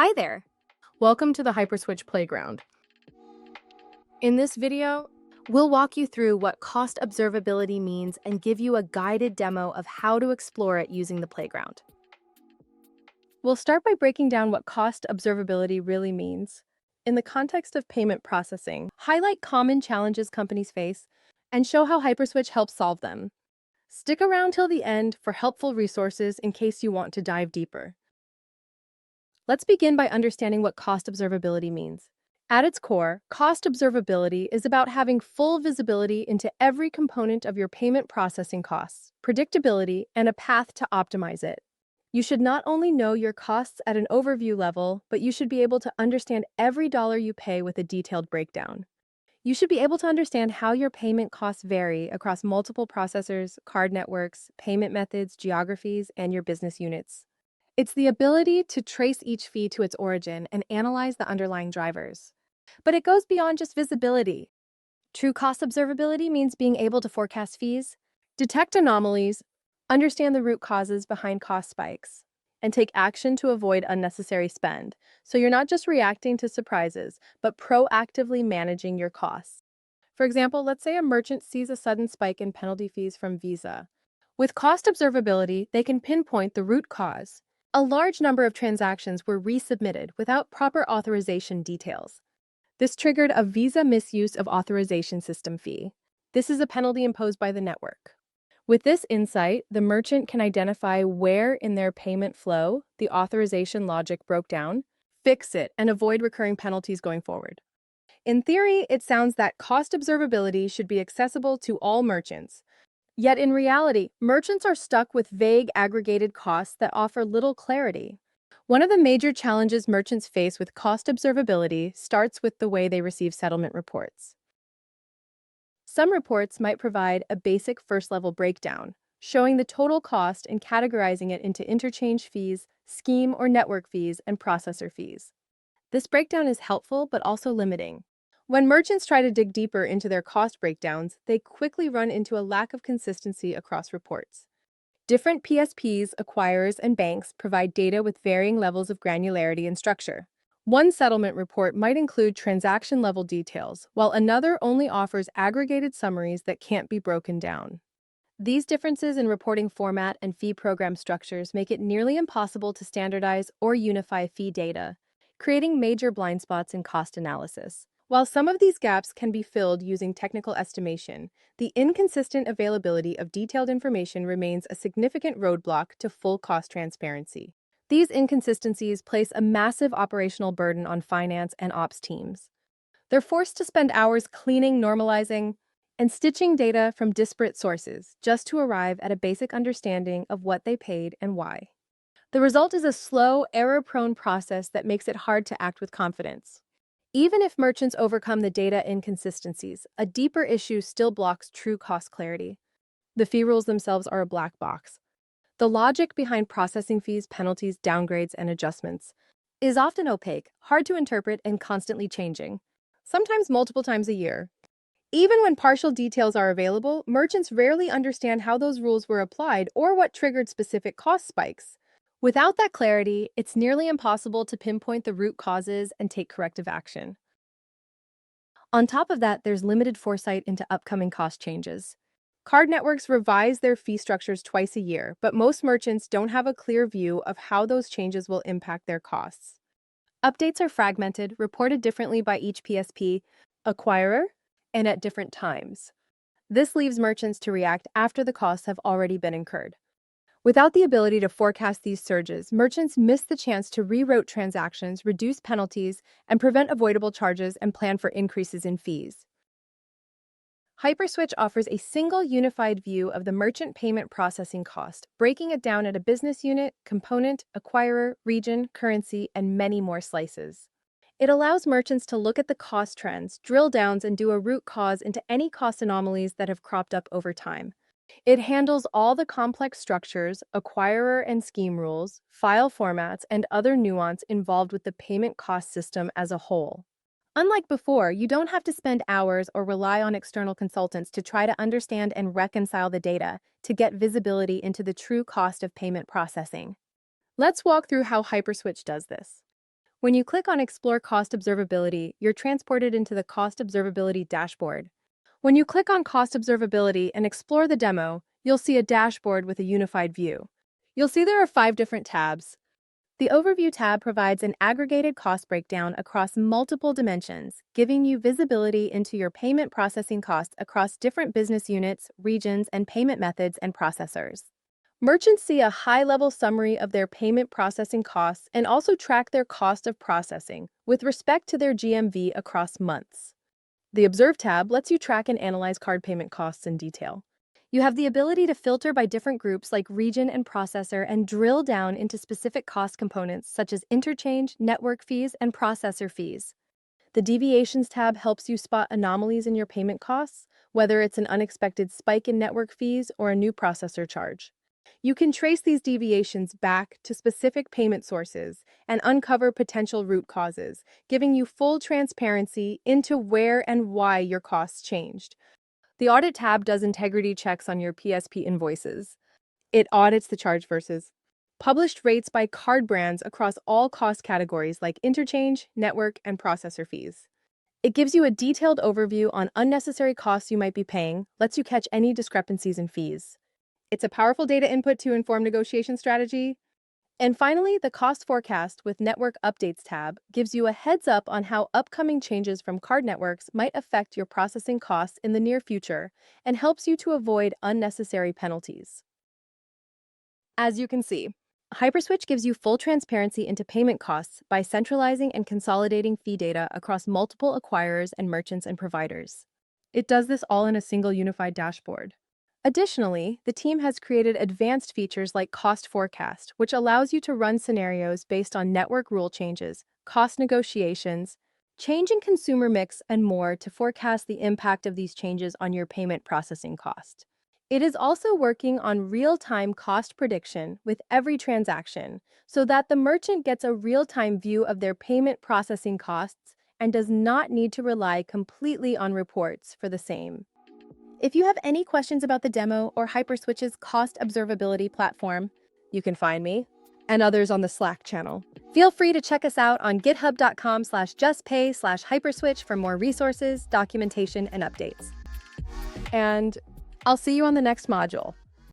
Hi there! Welcome to the Hyperswitch Playground. In this video, we'll walk you through what cost observability means and give you a guided demo of how to explore it using the playground. We'll start by breaking down what cost observability really means. In the context of payment processing, highlight common challenges companies face and show how Hyperswitch helps solve them. Stick around till the end for helpful resources in case you want to dive deeper. Let's begin by understanding what cost observability means. At its core, cost observability is about having full visibility into every component of your payment processing costs, predictability, and a path to optimize it. You should not only know your costs at an overview level, but you should be able to understand every dollar you pay with a detailed breakdown. You should be able to understand how your payment costs vary across multiple processors, card networks, payment methods, geographies, and your business units. It's the ability to trace each fee to its origin and analyze the underlying drivers. But it goes beyond just visibility. True cost observability means being able to forecast fees, detect anomalies, understand the root causes behind cost spikes, and take action to avoid unnecessary spend. So you're not just reacting to surprises, but proactively managing your costs. For example, let's say a merchant sees a sudden spike in penalty fees from Visa. With cost observability, they can pinpoint the root cause. A large number of transactions were resubmitted without proper authorization details. This triggered a Visa misuse of authorization system fee. This is a penalty imposed by the network. With this insight, the merchant can identify where in their payment flow the authorization logic broke down, fix it, and avoid recurring penalties going forward. In theory, it sounds that cost observability should be accessible to all merchants. Yet in reality, merchants are stuck with vague aggregated costs that offer little clarity. One of the major challenges merchants face with cost observability starts with the way they receive settlement reports. Some reports might provide a basic first-level breakdown, showing the total cost and categorizing it into interchange fees, scheme or network fees, and processor fees. This breakdown is helpful but also limiting. When merchants try to dig deeper into their cost breakdowns, they quickly run into a lack of consistency across reports. Different PSPs, acquirers, and banks provide data with varying levels of granularity and structure. One settlement report might include transaction-level details, while another only offers aggregated summaries that can't be broken down. These differences in reporting format and fee program structures make it nearly impossible to standardize or unify fee data, creating major blind spots in cost analysis. While some of these gaps can be filled using technical estimation, the inconsistent availability of detailed information remains a significant roadblock to full cost transparency. These inconsistencies place a massive operational burden on finance and ops teams. They're forced to spend hours cleaning, normalizing, and stitching data from disparate sources just to arrive at a basic understanding of what they paid and why. The result is a slow, error-prone process that makes it hard to act with confidence. Even if merchants overcome the data inconsistencies, a deeper issue still blocks true cost clarity. The fee rules themselves are a black box. The logic behind processing fees, penalties, downgrades, and adjustments is often opaque, hard to interpret, and constantly changing, sometimes multiple times a year. Even when partial details are available, merchants rarely understand how those rules were applied or what triggered specific cost spikes. Without that clarity, it's nearly impossible to pinpoint the root causes and take corrective action. On top of that, there's limited foresight into upcoming cost changes. Card networks revise their fee structures twice a year, but most merchants don't have a clear view of how those changes will impact their costs. Updates are fragmented, reported differently by each PSP, acquirer, and at different times. This leaves merchants to react after the costs have already been incurred. Without the ability to forecast these surges, merchants miss the chance to reroute transactions, reduce penalties, and prevent avoidable charges and plan for increases in fees. Hyperswitch offers a single unified view of the merchant payment processing cost, breaking it down at a business unit, component, acquirer, region, currency, and many more slices. It allows merchants to look at the cost trends, drill downs, and do a root cause into any cost anomalies that have cropped up over time. It handles all the complex structures, acquirer and scheme rules, file formats, and other nuance involved with the payment cost system as a whole. Unlike before, you don't have to spend hours or rely on external consultants to try to understand and reconcile the data to get visibility into the true cost of payment processing. Let's walk through how Hyperswitch does this. When you click on Explore Cost Observability, you're transported into the Cost Observability dashboard. When you click on Cost Observability and explore the demo, you'll see a dashboard with a unified view. You'll see there are 5 different tabs. The Overview tab provides an aggregated cost breakdown across multiple dimensions, giving you visibility into your payment processing costs across different business units, regions, and payment methods and processors. Merchants see a high-level summary of their payment processing costs and also track their cost of processing with respect to their GMV across months. The Observe tab lets you track and analyze card payment costs in detail. You have the ability to filter by different groups like region and processor and drill down into specific cost components such as interchange, network fees, and processor fees. The Deviations tab helps you spot anomalies in your payment costs, whether it's an unexpected spike in network fees or a new processor charge. You can trace these deviations back to specific payment sources and uncover potential root causes, giving you full transparency into where and why your costs changed. The Audit tab does integrity checks on your PSP invoices. It audits the charge versus published rates by card brands across all cost categories like interchange, network, and processor fees. It gives you a detailed overview on unnecessary costs you might be paying, lets you catch any discrepancies in fees. It's a powerful data input to inform negotiation strategy. And finally, the Cost Forecast with Network Updates tab gives you a heads up on how upcoming changes from card networks might affect your processing costs in the near future and helps you to avoid unnecessary penalties. As you can see, Hyperswitch gives you full transparency into payment costs by centralizing and consolidating fee data across multiple acquirers and merchants and providers. It does this all in a single unified dashboard. Additionally, the team has created advanced features like Cost Forecast, which allows you to run scenarios based on network rule changes, cost negotiations, change in consumer mix, and more to forecast the impact of these changes on your payment processing cost. It is also working on real-time cost prediction with every transaction so that the merchant gets a real-time view of their payment processing costs and does not need to rely completely on reports for the same. If you have any questions about the demo or Hyperswitch's cost observability platform, you can find me and others on the Slack channel. Feel free to check us out on github.com/justpay/Hyperswitch for more resources, documentation, and updates. And I'll see you on the next module.